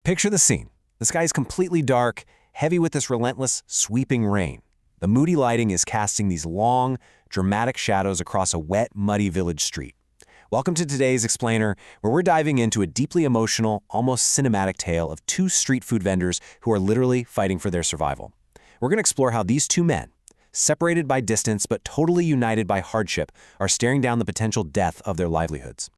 Picture the scene. The sky is completely dark, heavy with this relentless, sweeping rain. The moody lighting is casting these long, dramatic shadows across a wet, muddy village street. Welcome to today's Explainer, where we're diving into a deeply emotional, almost cinematic tale of two street food vendors who are literally fighting for their survival. We're going to explore how these two men, separated by distance but totally united by hardship, are staring down the potential death of their livelihoods.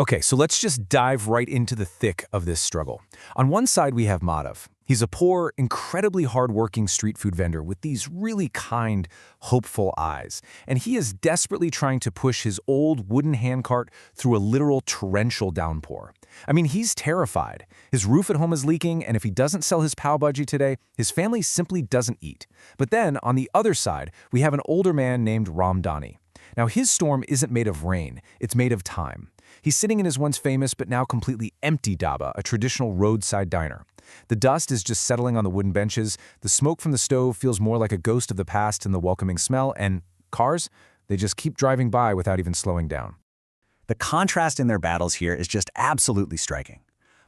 Okay, so let's just dive right into the thick of this struggle. On one side, we have Madhav. He's a poor, incredibly hardworking street food vendor with these really kind, hopeful eyes. And he is desperately trying to push his old wooden handcart through a literal torrential downpour. I mean, he's terrified. His roof at home is leaking, and if he doesn't sell his pav bhaji today, his family simply doesn't eat. But then, on the other side, we have an older man named Ramdhani. Now, his storm isn't made of rain, it's made of time. He's sitting in his once famous but now completely empty Dhaba, a traditional roadside diner. The dust is just settling on the wooden benches, the smoke from the stove feels more like a ghost of the past than the welcoming smell, and cars, they just keep driving by without even slowing down. The contrast in their battles here is just absolutely striking.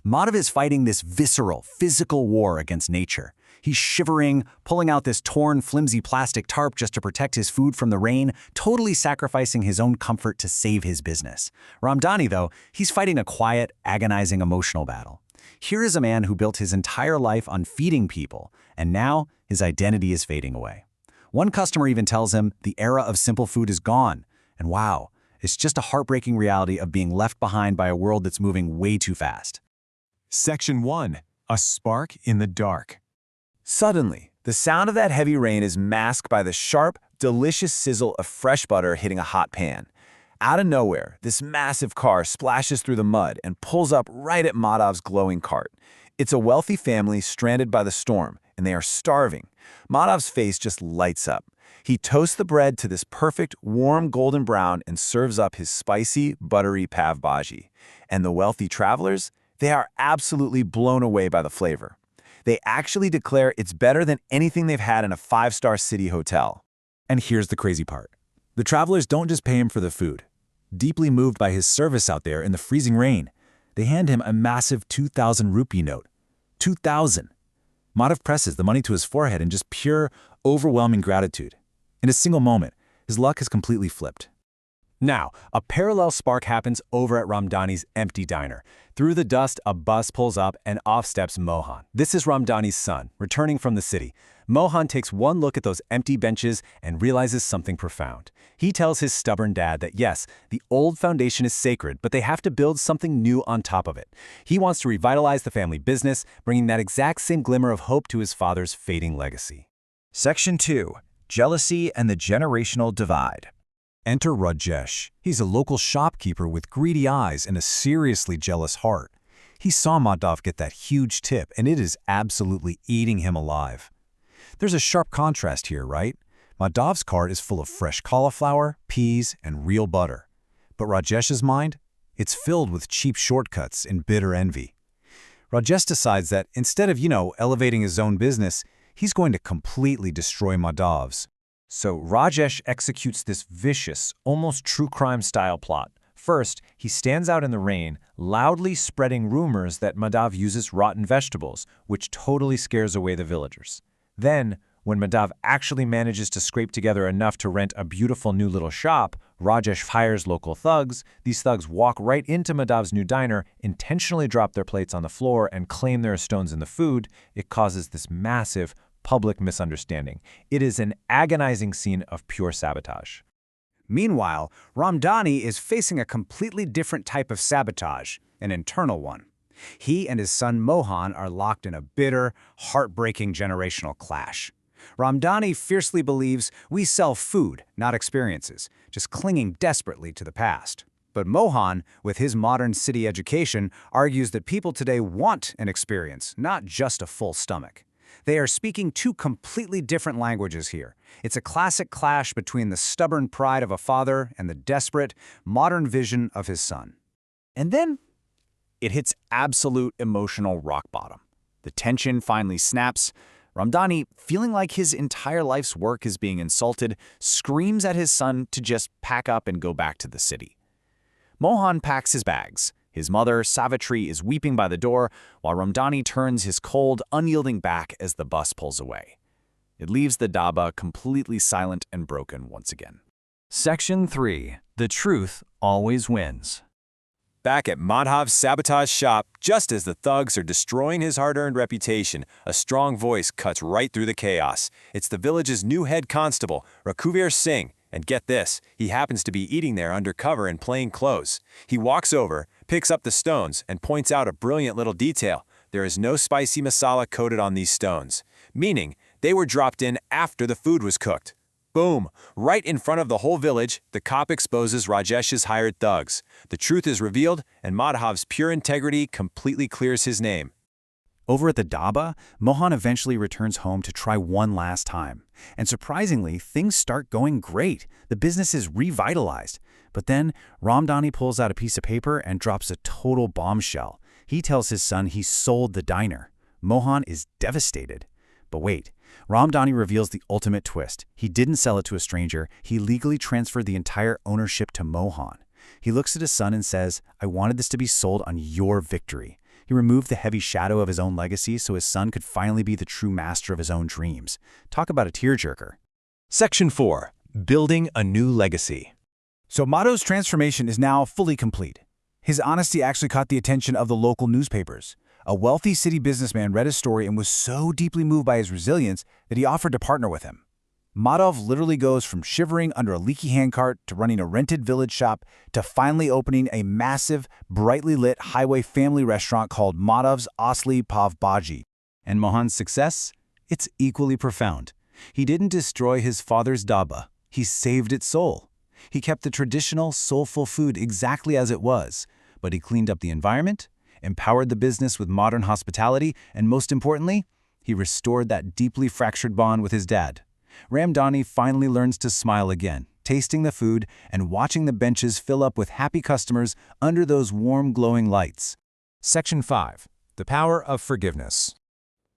Madhav is fighting this visceral, physical war against nature. He's shivering, pulling out this torn, flimsy plastic tarp just to protect his food from the rain, totally sacrificing his own comfort to save his business. Ramdhani, though, he's fighting a quiet, agonizing emotional battle. Here is a man who built his entire life on feeding people, and now his identity is fading away. One customer even tells him the era of simple food is gone, and wow, it's just a heartbreaking reality of being left behind by a world that's moving way too fast. Section 1. A spark in the dark. Suddenly, the sound of that heavy rain is masked by the sharp, delicious sizzle of fresh butter hitting a hot pan. Out of nowhere, this massive car splashes through the mud and pulls up right at Madhav's glowing cart. It's a wealthy family stranded by the storm, and they are starving. Madhav's face just lights up. He toasts the bread to this perfect, warm golden brown and serves up his spicy, buttery pav bhaji. And the wealthy travelers? They are absolutely blown away by the flavor. They actually declare it's better than anything they've had in a five-star city hotel. And here's the crazy part. The travelers don't just pay him for the food. Deeply moved by his service out there in the freezing rain, they hand him a massive 2,000 rupee note. 2,000! Madhav presses the money to his forehead in just pure, overwhelming gratitude. In a single moment, his luck has completely flipped. Now, a parallel spark happens over at Ramdhani's empty diner. Through the dust, a bus pulls up and off steps Mohan. This is Ramdhani's son, returning from the city. Mohan takes one look at those empty benches and realizes something profound. He tells his stubborn dad that yes, the old foundation is sacred, but they have to build something new on top of it. He wants to revitalize the family business, bringing that exact same glimmer of hope to his father's fading legacy. Section 2. Jealousy and the Generational Divide. Enter Rajesh. He's a local shopkeeper with greedy eyes and a seriously jealous heart. He saw Madhav get that huge tip, and it is absolutely eating him alive. There's a sharp contrast here, right? Madhav's cart is full of fresh cauliflower, peas, and real butter. But Rajesh's mind? It's filled with cheap shortcuts and bitter envy. Rajesh decides that instead of, elevating his own business, he's going to completely destroy Madhav's. So Rajesh executes this vicious, almost true crime-style plot. First, he stands out in the rain, loudly spreading rumors that Madhav uses rotten vegetables, which totally scares away the villagers. Then, when Madhav actually manages to scrape together enough to rent a beautiful new little shop, Rajesh hires local thugs. These thugs walk right into Madhav's new diner, intentionally drop their plates on the floor, and claim there are stones in the food. It causes this massive, public misunderstanding. It is an agonizing scene of pure sabotage. Meanwhile, Ramdhani is facing a completely different type of sabotage, an internal one. He and his son Mohan are locked in a bitter, heartbreaking generational clash. Ramdhani fiercely believes we sell food, not experiences, just clinging desperately to the past. But Mohan, with his modern city education, argues that people today want an experience, not just a full stomach. They are speaking two completely different languages here. It's a classic clash between the stubborn pride of a father and the desperate, modern vision of his son. And then it hits absolute emotional rock bottom. The tension finally snaps. Ramdhani, feeling like his entire life's work is being insulted, screams at his son to just pack up and go back to the city. Mohan packs his bags, His mother, Savitri, is weeping by the door, while Ramdhani turns his cold, unyielding back as the bus pulls away. It leaves the Dhaba completely silent and broken once again. Section 3. The truth always wins. Back at Madhav's sabotage shop, just as the thugs are destroying his hard-earned reputation, a strong voice cuts right through the chaos. It's the village's new head constable, Raghuvir Singh, and get this, he happens to be eating there undercover in plain clothes. He walks over, picks up the stones, and points out a brilliant little detail. There is no spicy masala coated on these stones, meaning they were dropped in after the food was cooked. Boom! Right in front of the whole village, the cop exposes Rajesh's hired thugs. The truth is revealed, and Madhav's pure integrity completely clears his name. Over at the Dhaba, Mohan eventually returns home to try one last time. And surprisingly, things start going great. The business is revitalized. But then, Ramdhani pulls out a piece of paper and drops a total bombshell. He tells his son he sold the diner. Mohan is devastated. But wait, Ramdhani reveals the ultimate twist. He didn't sell it to a stranger. He legally transferred the entire ownership to Mohan. He looks at his son and says, "I wanted this to be sold on your victory." He removed the heavy shadow of his own legacy so his son could finally be the true master of his own dreams. Talk about a tearjerker. Section 4. Building a new legacy. So Madhav's transformation is now fully complete. His honesty actually caught the attention of the local newspapers. A wealthy city businessman read his story and was so deeply moved by his resilience that he offered to partner with him. Madhav literally goes from shivering under a leaky handcart to running a rented village shop to finally opening a massive, brightly lit highway family restaurant called Madhav's Asli Pav Bhaji. And Mohan's success? It's equally profound. He didn't destroy his father's Dhaba. He saved its soul. He kept the traditional, soulful food exactly as it was, but he cleaned up the environment, empowered the business with modern hospitality, and most importantly, he restored that deeply fractured bond with his dad. Ramdhani finally learns to smile again, tasting the food and watching the benches fill up with happy customers under those warm, glowing lights. Section 5. The power of forgiveness.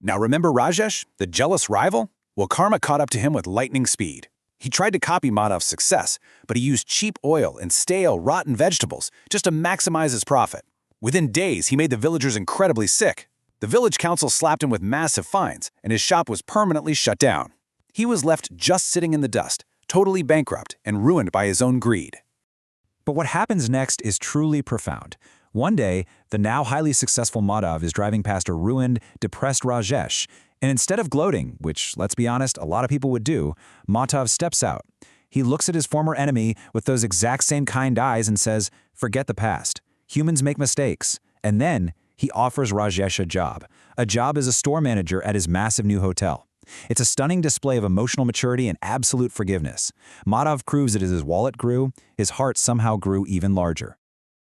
Now remember Rajesh, the jealous rival? Well, karma caught up to him with lightning speed. He tried to copy Madhav's success, but he used cheap oil and stale, rotten vegetables just to maximize his profit. Within days, he made the villagers incredibly sick. The village council slapped him with massive fines, and his shop was permanently shut down. He was left just sitting in the dust, totally bankrupt and ruined by his own greed. But what happens next is truly profound. One day, the now highly successful Madhav is driving past a ruined, depressed Rajesh, and instead of gloating, which, let's be honest, a lot of people would do, Madhav steps out. He looks at his former enemy with those exact same kind eyes and says, "Forget the past. Humans make mistakes." And then he offers Rajesh a job as a store manager at his massive new hotel. It's a stunning display of emotional maturity and absolute forgiveness. Madhav proves that as his wallet grew, his heart somehow grew even larger.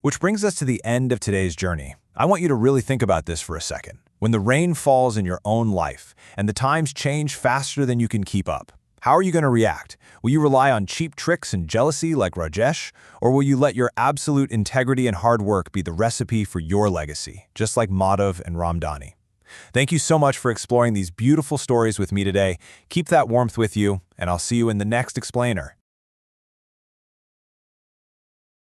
Which brings us to the end of today's journey. I want you to really think about this for a second. When the rain falls in your own life and the times change faster than you can keep up, how are you going to react? Will you rely on cheap tricks and jealousy like Rajesh, or will you let your absolute integrity and hard work be the recipe for your legacy, just like Madhav and Ramdhani? Thank you so much for exploring these beautiful stories with me today. Keep that warmth with you, and I'll see you in the next explainer.